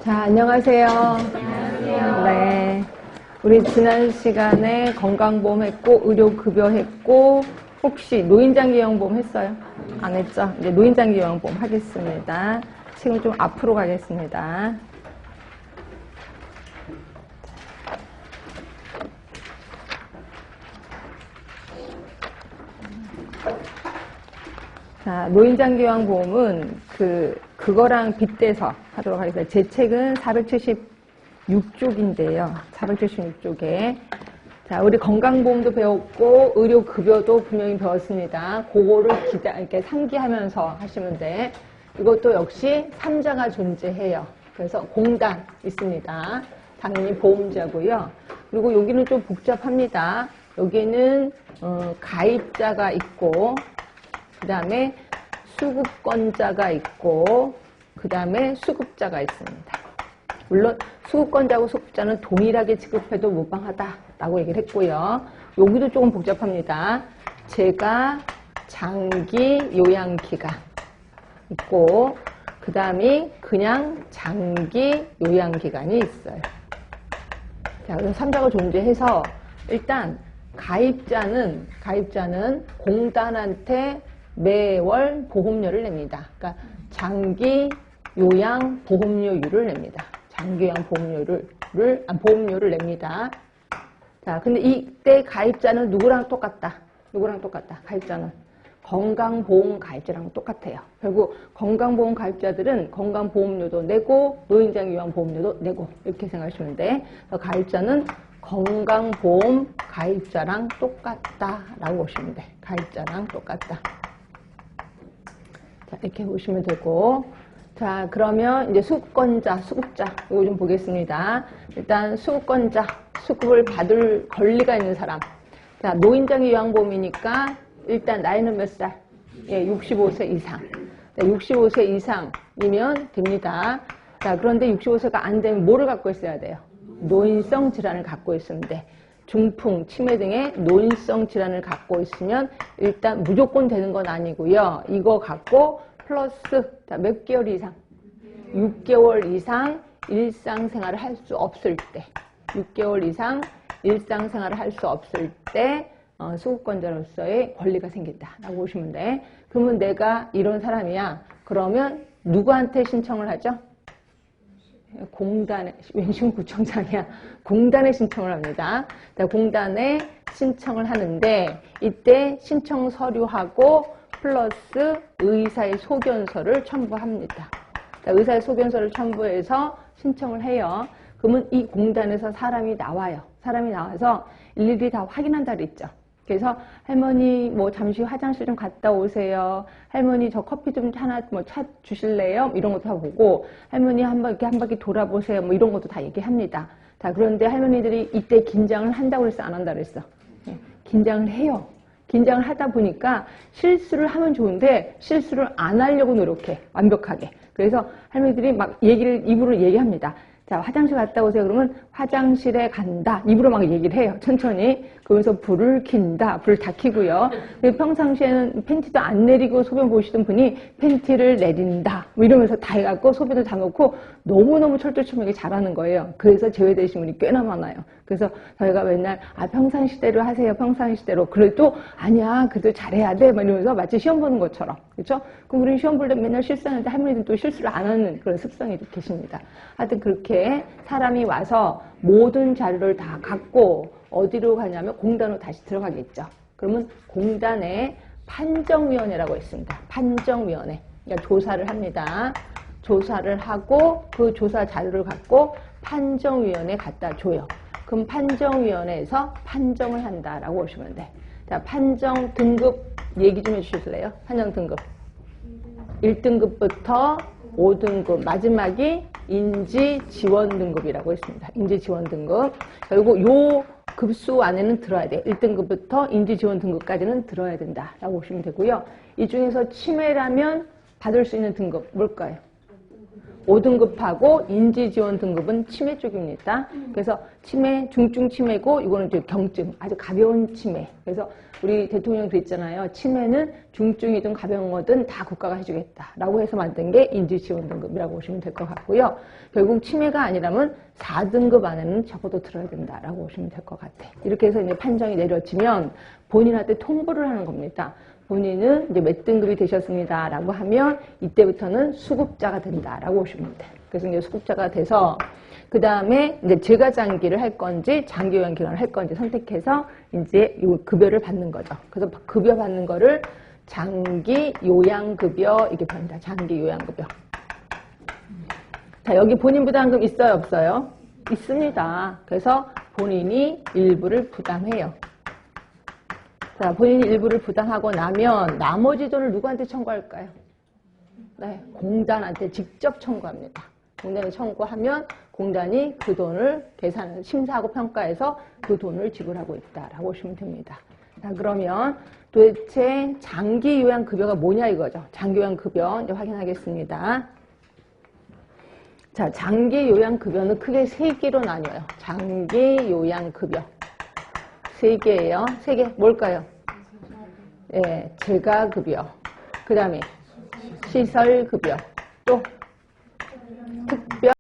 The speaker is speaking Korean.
자, 안녕하세요. 안녕하세요. 네. 우리 지난 시간에 건강보험 했고, 의료급여 했고, 혹시 노인장기요양보험 했어요? 안 했죠? 이제 노인장기요양보험 하겠습니다. 지금 좀 앞으로 가겠습니다. 자, 노인장기요양보험은 그거랑 빗대서 하도록 하겠습니다. 제 책은 476쪽인데요. 476쪽에. 자, 우리 건강보험도 배웠고, 의료급여도 분명히 배웠습니다. 그거를 이렇게 상기하면서 하시면 돼. 이것도 역시 3자가 존재해요. 그래서 공단 있습니다. 당연히 보험자고요. 그리고 여기는 좀 복잡합니다. 여기는 가입자가 있고, 그 다음에 수급권자가 있고, 그 다음에 수급자가 있습니다. 물론 수급권자하고 수급자는 동일하게 지급해도 무방하다라고 얘기를 했고요. 여기도 조금 복잡합니다. 제가 장기 요양기간 있고, 그 다음에 그냥 장기 요양기간이 있어요. 자, 그럼 3자가 존재해서 일단 가입자는 공단한테 매월 보험료를 냅니다. 그러니까 장기 요양 보험료율을 냅니다. 장기 요양 보험료를 냅니다. 자, 근데 이때 가입자는 누구랑 똑같다? 가입자는 건강보험 가입자랑 똑같아요. 결국 건강보험 가입자들은 건강보험료도 내고 노인장 요양 보험료도 내고 이렇게 생각하시면 돼. 가입자는 건강보험 가입자랑 똑같다라고 보시면 돼. 가입자랑 똑같다. 자, 이렇게 보시면 되고. 자, 그러면 이제 수급권자, 수급자, 이거 좀 보겠습니다. 일단 수급권자, 수급을 받을 권리가 있는 사람. 자, 노인장기 요양보험이니까 일단 나이는 몇 살? 예, 65세 이상. 자, 65세 이상이면 됩니다. 자, 그런데 65세가 안 되면 뭐를 갖고 있어야 돼요? 노인성 질환을 갖고 있으면 돼. 중풍, 치매 등의 노인성 질환을 갖고 있으면 일단 무조건 되는 건 아니고요. 이거 갖고 플러스 몇 개월 이상? 6개월 이상 일상생활을 할 수 없을 때 6개월 이상 일상생활을 할 수 없을 때 수급권자로서의 권리가 생긴다라고 보시면 돼. 그러면 내가 이런 사람이야. 그러면 누구한테 신청을 하죠? 공단에, 웬신구청장이야. 공단에 신청을 합니다. 공단에 신청을 하는데 이때 신청 서류하고 플러스 의사의 소견서를 첨부합니다. 의사의 소견서를 첨부해서 신청을 해요. 그러면 이 공단에서 사람이 나와요. 사람이 나와서 일일이 다 확인한다 그랬죠. 그래서 할머니 뭐 잠시 화장실 좀 갔다 오세요. 할머니 저 커피 좀 하나 뭐 차 주실래요? 이런 것도 다 보고 할머니 이렇게 한 바퀴 돌아보세요. 뭐 이런 것도 다 얘기합니다. 자, 그런데 할머니들이 이때 긴장을 한다고 그랬어? 안 한다고 그랬어? 네, 긴장을 해요. 긴장을 하다 보니까 실수를 하면 좋은데 실수를 안 하려고 노력해. 완벽하게. 그래서 할머니들이 막 입으로 얘기합니다. 자, 화장실 갔다 오세요. 그러면 화장실에 간다. 입으로 막 얘기를 해요. 천천히. 그러면서 불을 킨다. 불을 다 켜고요. 평상시에는 팬티도 안 내리고 소변 보시던 분이 팬티를 내린다. 뭐 이러면서 다 해갖고 소변을 다 넣고 너무너무 철두철미하게 잘하는 거예요. 그래서 제외되신 분이 꽤나 많아요. 그래서 저희가 맨날 평상시대로 하세요. 평상시대로. 그래도 아니야. 그래도 잘해야 돼. 막 이러면서 마치 시험 보는 것처럼. 그렇죠? 그럼 우리 시험 볼 때 맨날 실수하는데 할머니들은 또 실수를 안 하는 그런 습성이 계십니다. 하여튼 그렇게 사람이 와서 모든 자료를 다 갖고 어디로 가냐면 공단으로 다시 들어가겠죠. 그러면 공단에 판정위원회라고 있습니다. 판정위원회. 그러니까 조사를 합니다. 조사를 하고 그 조사 자료를 갖고 판정위원회에 갖다 줘요. 그럼 판정위원회에서 판정을 한다라고 보시면 돼. 자, 판정 등급 얘기 좀 해주실래요? 판정 등급. 1등급부터 5등급, 마지막이 인지지원 등급이라고 있습니다. 인지지원 등급. 그리고 요 급수 안에는 들어야 돼. 1등급부터 인지지원 등급까지는 들어야 된다라고 보시면 되고요. 이 중에서 치매라면 받을 수 있는 등급 뭘까요? 5등급하고 인지지원 등급은 치매 쪽입니다. 그래서 치매, 중증 치매고 이거는 이제 경증, 아주 가벼운 치매. 그래서 우리 대통령이 그랬잖아요. 치매는 중증이든 가벼운 거든 다 국가가 해주겠다라고 해서 만든 게 인지지원 등급이라고 보시면 될 것 같고요. 결국 치매가 아니라면 4등급 안에는 적어도 들어야 된다라고 보시면 될 것 같아요. 이렇게 해서 이제 판정이 내려지면 본인한테 통보를 하는 겁니다. 본인은 이제 몇 등급이 되셨습니다라고 하면 이때부터는 수급자가 된다라고 보시면 돼요. 그래서 이제 수급자가 돼서 그 다음에 이제 재가장기를 할 건지 장기 요양 기간을 할 건지 선택해서 이제 요 급여를 받는 거죠. 그래서 급여 받는 거를 장기 요양 급여 이렇게 부릅니다. 장기 요양 급여. 자, 여기 본인 부담금 있어요, 없어요? 있습니다. 그래서 본인이 일부를 부담해요. 자, 본인이 일부를 부담하고 나면 나머지 돈을 누구한테 청구할까요? 네, 공단한테 직접 청구합니다. 공단에 청구하면 공단이 그 돈을 심사하고 평가해서 그 돈을 지불하고 있다라고 보시면 됩니다. 자, 그러면 도대체 장기 요양 급여가 뭐냐 이거죠. 장기 요양 급여 이제 확인하겠습니다. 자, 장기 요양 급여는 크게 3개로 나뉘어요. 장기 요양 급여. 3개예요. 3개 뭘까요? 예, 재가급여. 그 다음에 시설급여. 또 특별